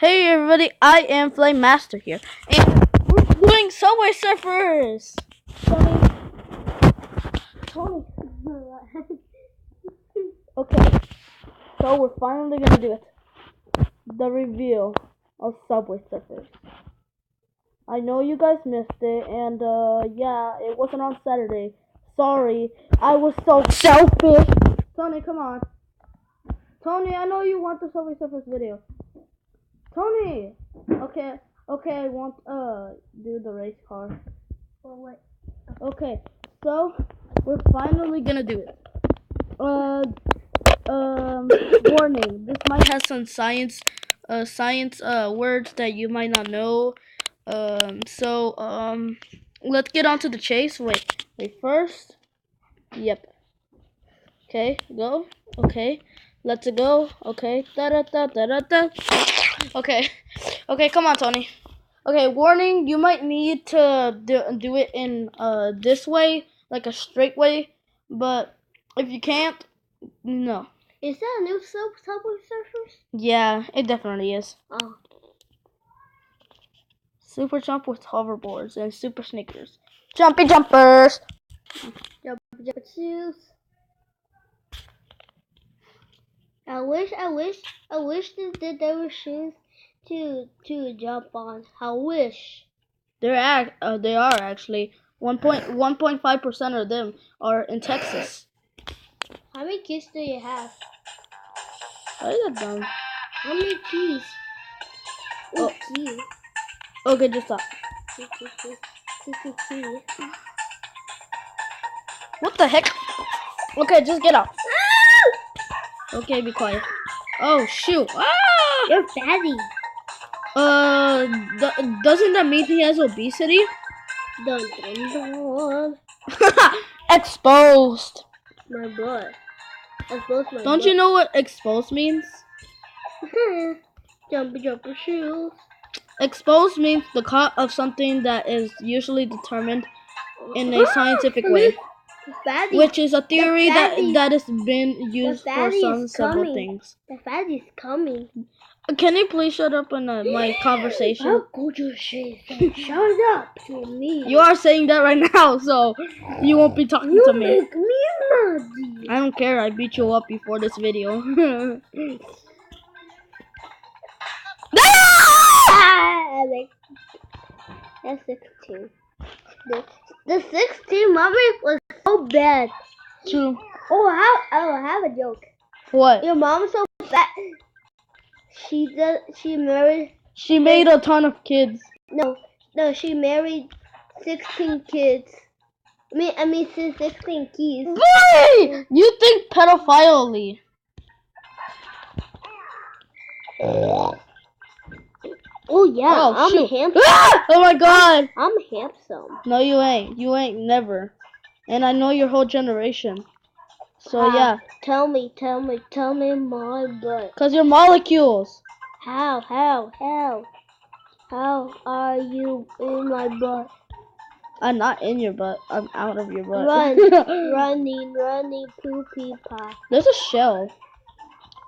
Hey everybody, I am Flame Master here, and we're doing Subway Surfers! Tony. Okay, so we're finally gonna do it. The reveal of Subway Surfers. I know you guys missed it, and yeah, it wasn't on Saturday. Sorry, I was so selfish. Tony, come on. Tony, I know you want the Subway Surfers video. Tony! Okay, I won't do the race car. Well, what? Okay, so we're finally gonna do it. Warning. This might have some science words that you might not know. Let's get on to the chase. Wait first. Yep. Okay, go. Okay, let's go. Okay, da da da da da da. Okay, come on, Tony. Okay, warning, you might need to do it in this way, like a straight way, but if you can't, no. Is that a new Subway Surfers? Yeah, it definitely is. Oh. Super jump with hoverboards and super sneakers. Jumpy jumpers! Jump shoes. I wish that there were shoes to jump on. I wish. They are actually 1.5% of them are in Texas. How many keys do you have? Why is that dumb? How many keys? Oh, keys. Okay, just stop. Key. What the heck? Okay, just get out. Okay, be quiet. Oh shoot! Ah! You're fatty. Doesn't that mean he has obesity? Dun. Exposed. My butt. Exposed my Don't butt. you know what exposed means? Jumper shoes. Exposed means the cause of something that is usually determined in a scientific way, which is a theory that has been used for several things. The fatty's coming. Can you please shut up in my conversation? How could you say that? Shut up to me. You are saying that right now, so you won't be talking to me. You make me mad. I don't care. I beat you up before this video. That's 16. The 16 mommy was so bad. True. Oh, I have a joke. What? Your mom's so fat. She made a ton of kids. No, she married 16 kids. I mean 16 keys. Boy! You think pedophile-ly. Oh yeah, Oh, I'm shoot. handsome. Ah! Oh my god! I'm handsome. No, you ain't. You ain't never. And I know your whole generation. So yeah. Tell me my butt. 'Cause you're molecules. How are you in my butt? I'm not in your butt. I'm out of your butt. running, poopy pop. There's a shell.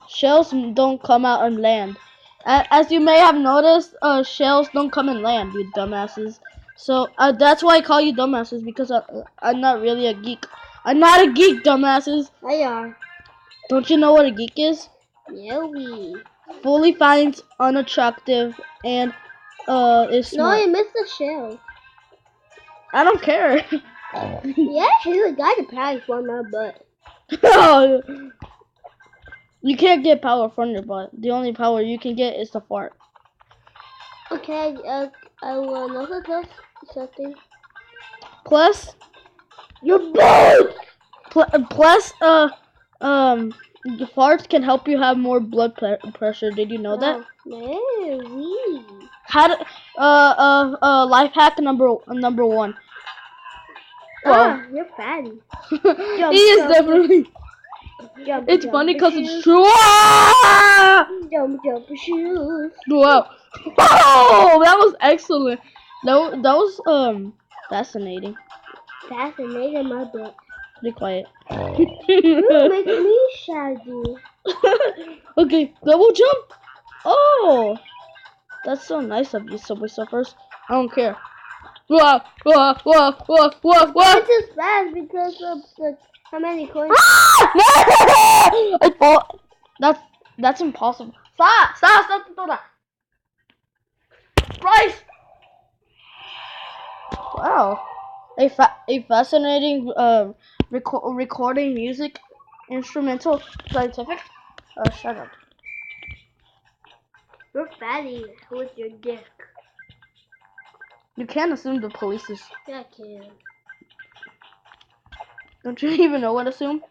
Shells don't come out on land. As you may have noticed, shells don't come in land, you dumbasses. So that's why I call you dumbasses, because I'm not really a geek. I'm not a geek, dumbasses. I are. Don't you know what a geek is? Yeah, we. Fully finds unattractive and is smart. No, I missed the shell. I don't care. Yeah, he's a guy to practice on my butt. You can't get power from your butt. The only power you can get is to fart. Okay, I will also test something. Plus, Your butt! Plus, the farts can help you have more blood pressure. Did you know that? No, we. How to, life hack number 1. Well, You're fatty. He is definitely. It's funny because it's true. Jump shoes. Wow. Oh, that was excellent. That was fascinating. Fascinating, my butt. Be quiet. You make me shaggy. Okay, double jump. Oh. That's so nice of you, Subway Surfers. I don't care. Whoa, whoa, whoa, whoa, whoa, whoa. It's just fast because of the how many coins. I fall. That's impossible. Stop do that. Bryce. Wow. A fascinating recording music, instrumental, scientific. Shut up. You're fatty with your dick. You can't assume the police is. Yeah, I can. Don't you even know what assume?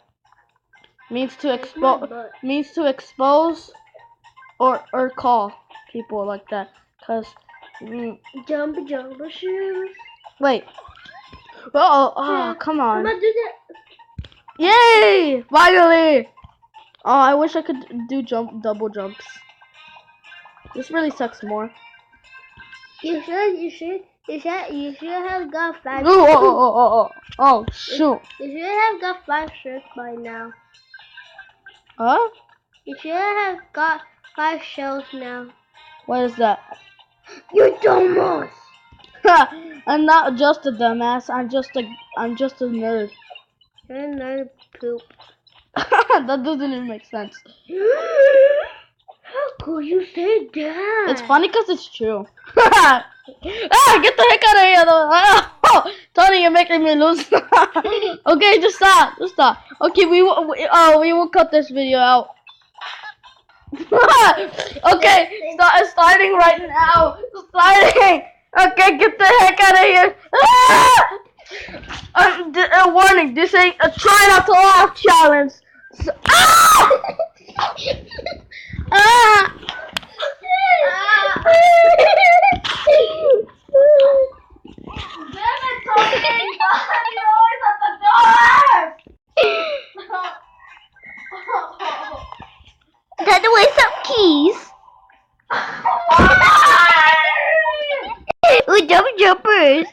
Means to It's my butt. Means to expose or call people like that. Cause Jumper shoes. wait. Oh, come on. I'm gonna do that. Yay! Finally! Oh, I wish I could do double jumps. This really sucks more. You should have got 5 Oh, shoot. You should have got 5 shirts by now. Huh? You should have got 5 shells now. What is that? You dumbass! I'm not just a dumbass. I'm just a nerd. You're a nerd poop. That doesn't even make sense. How could you say that? It's funny because it's true. Get the heck out of here! Oh, Tony, you're making me lose. Okay, just stop. Okay, we will cut this video out. Okay, starting right now. Starting. Okay, get the heck out of here. Warning, this ain't a try not to laugh challenge. Damn it, Tony! You're always at the door! Got away some keys. Ooh, jumpers.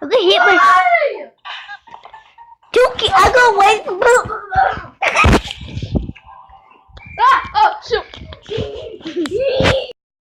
I'm gonna hit my. Two keys. I'm gonna wait.